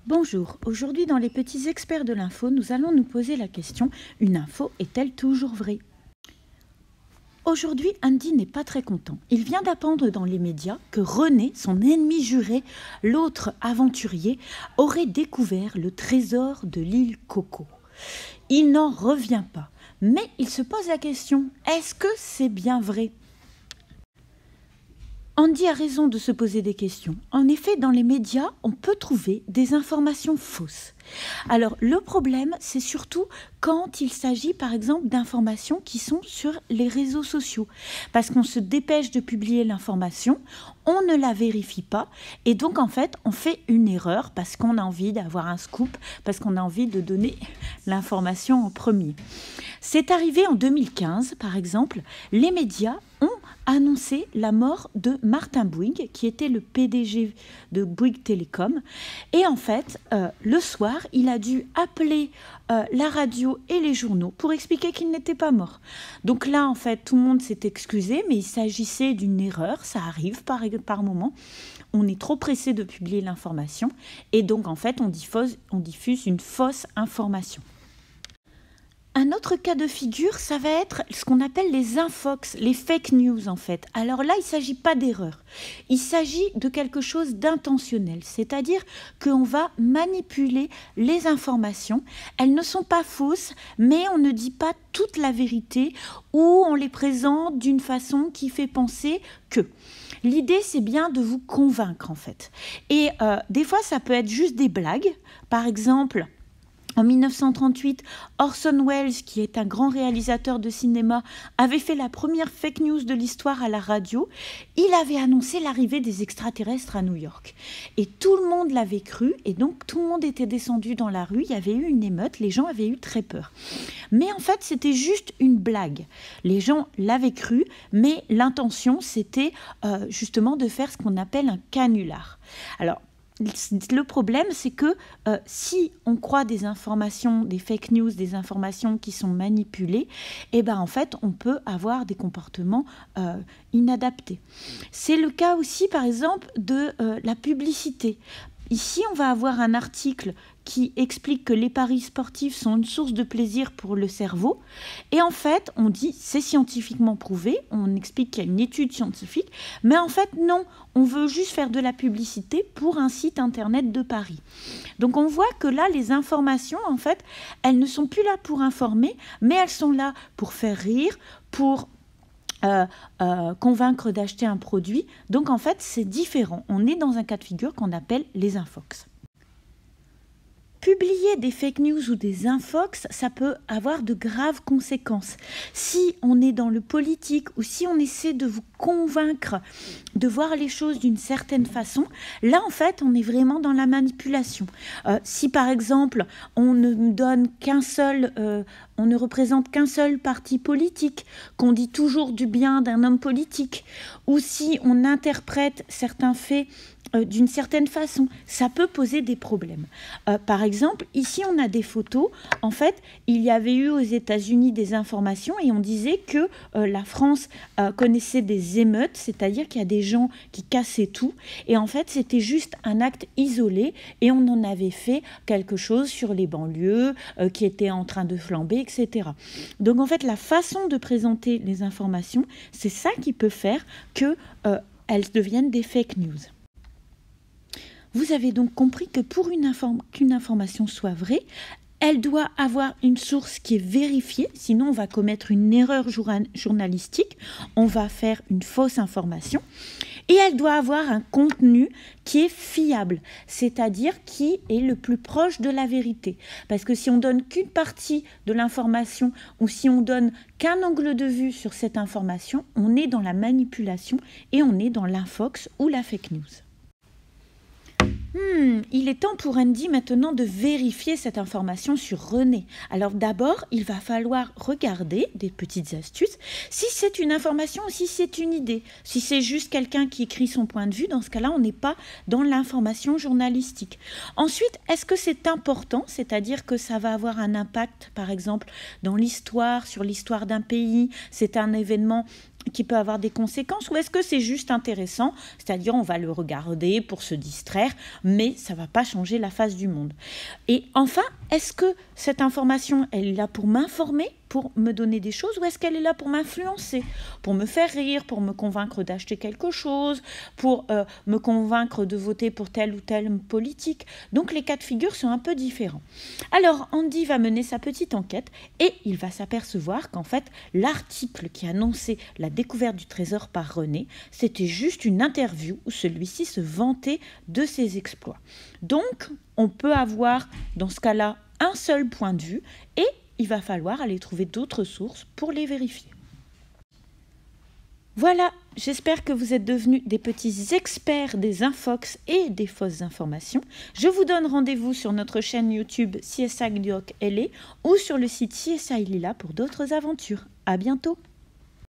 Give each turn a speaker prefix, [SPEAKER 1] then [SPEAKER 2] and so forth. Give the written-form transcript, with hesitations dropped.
[SPEAKER 1] Bonjour, aujourd'hui dans les petits experts de l'info, nous allons nous poser la question « Une info est-elle toujours vraie ?» Aujourd'hui, Andy n'est pas très content. Il vient d'apprendre dans les médias que René, son ennemi juré, l'autre aventurier, aurait découvert le trésor de l'île Coco. Il n'en revient pas, mais il se pose la question « Est-ce que c'est bien vrai ?» Andy a raison de se poser des questions. En effet, dans les médias, on peut trouver des informations fausses. Alors, le problème, c'est surtout quand il s'agit, par exemple, d'informations qui sont sur les réseaux sociaux. Parce qu'on se dépêche de publier l'information, on ne la vérifie pas, et donc, en fait, on fait une erreur parce qu'on a envie d'avoir un scoop, parce qu'on a envie de donner l'information en premier. C'est arrivé en 2015, par exemple, les médias ont annoncé la mort de Martin Bouygues, qui était le PDG de Bouygues Télécom. Et en fait, le soir, il a dû appeler la radio et les journaux pour expliquer qu'il n'était pas mort. Donc là, en fait, tout le monde s'est excusé, mais il s'agissait d'une erreur, ça arrive par moment. On est trop pressé de publier l'information et donc, en fait, on diffuse une fausse information. Un autre cas de figure, ça va être ce qu'on appelle les infox, les fake news en fait. Alors là, il ne s'agit pas d'erreur. Il s'agit de quelque chose d'intentionnel, c'est-à-dire qu'on va manipuler les informations. Elles ne sont pas fausses, mais on ne dit pas toute la vérité ou on les présente d'une façon qui fait penser que. L'idée, c'est bien de vous convaincre en fait. Et des fois, ça peut être juste des blagues. Par exemple, en 1938, Orson Welles, qui est un grand réalisateur de cinéma, avait fait la première fake news de l'histoire à la radio. Il avait annoncé l'arrivée des extraterrestres à New York. Et tout le monde l'avait cru, et donc tout le monde était descendu dans la rue, il y avait eu une émeute, les gens avaient eu très peur. Mais en fait, c'était juste une blague. Les gens l'avaient cru, mais l'intention, c'était justement de faire ce qu'on appelle un canular. Alors, le problème, c'est que si on croit des informations, des fake news, des informations qui sont manipulées, eh ben, en fait, on peut avoir des comportements inadaptés. C'est le cas aussi, par exemple, de la publicité. Ici, on va avoir un article qui explique que les paris sportifs sont une source de plaisir pour le cerveau. Et en fait, on dit c'est scientifiquement prouvé, on explique qu'il y a une étude scientifique, mais en fait, non, on veut juste faire de la publicité pour un site internet de paris. Donc on voit que là, les informations, en fait, elles ne sont plus là pour informer, mais elles sont là pour faire rire, pour convaincre d'acheter un produit. Donc en fait, c'est différent. On est dans un cas de figure qu'on appelle les infox. Publier des fake news ou des infox, ça peut avoir de graves conséquences. Si on est dans le politique ou si on essaie de vous convaincre de voir les choses d'une certaine façon, là en fait on est vraiment dans la manipulation. Si par exemple on ne donne on ne représente qu'un seul parti politique, qu'on dit toujours du bien d'un homme politique, ou si on interprète certains faits d'une certaine façon, ça peut poser des problèmes. Par exemple, ici on a des photos. En fait, il y avait eu aux États-Unis des informations et on disait que la France connaissait des émeutes, c'est-à-dire qu'il y a des gens qui cassaient tout. Et en fait, c'était juste un acte isolé et on en avait fait quelque chose sur les banlieues qui étaient en train de flamber, etc. Donc en fait, la façon de présenter les informations, c'est ça qui peut faire qu'elles deviennent des fake news. Vous avez donc compris que pour qu'une information soit vraie, elle doit avoir une source qui est vérifiée, sinon on va commettre une erreur journalistique, on va faire une fausse information, et elle doit avoir un contenu qui est fiable, c'est-à-dire qui est le plus proche de la vérité. Parce que si on donne qu'une partie de l'information ou si on donne qu'un angle de vue sur cette information, on est dans la manipulation et on est dans l'infox ou la fake news. Il est temps pour Andy maintenant de vérifier cette information sur René. Alors d'abord, il va falloir regarder des petites astuces si c'est une information ou si c'est une idée. Si c'est juste quelqu'un qui écrit son point de vue, dans ce cas-là, on n'est pas dans l'information journalistique. Ensuite, est-ce que c'est important? C'est-à-dire que ça va avoir un impact, par exemple, dans l'histoire, sur l'histoire d'un pays. C'est un événement qui peut avoir des conséquences, ou est-ce que c'est juste intéressant, c'est-à-dire on va le regarder pour se distraire, mais ça ne va pas changer la face du monde. Et enfin, est-ce que cette information, elle est là pour m'informer, pour me donner des choses, ou est-ce qu'elle est là pour m'influencer, pour me faire rire, pour me convaincre d'acheter quelque chose, pour me convaincre de voter pour telle ou telle politique? Donc les cas de figure sont un peu différents. Alors Andy va mener sa petite enquête et il va s'apercevoir qu'en fait l'article qui annonçait la découverte du trésor par René, c'était juste une interview où celui-ci se vantait de ses exploits. Donc on peut avoir dans ce cas-là un seul point de vue et il va falloir aller trouver d'autres sources pour les vérifier. Voilà, j'espère que vous êtes devenus des petits experts des infox et des fausses informations. Je vous donne rendez-vous sur notre chaîne YouTube CSI New York LA ou sur le site CSI Lila pour d'autres aventures. À bientôt!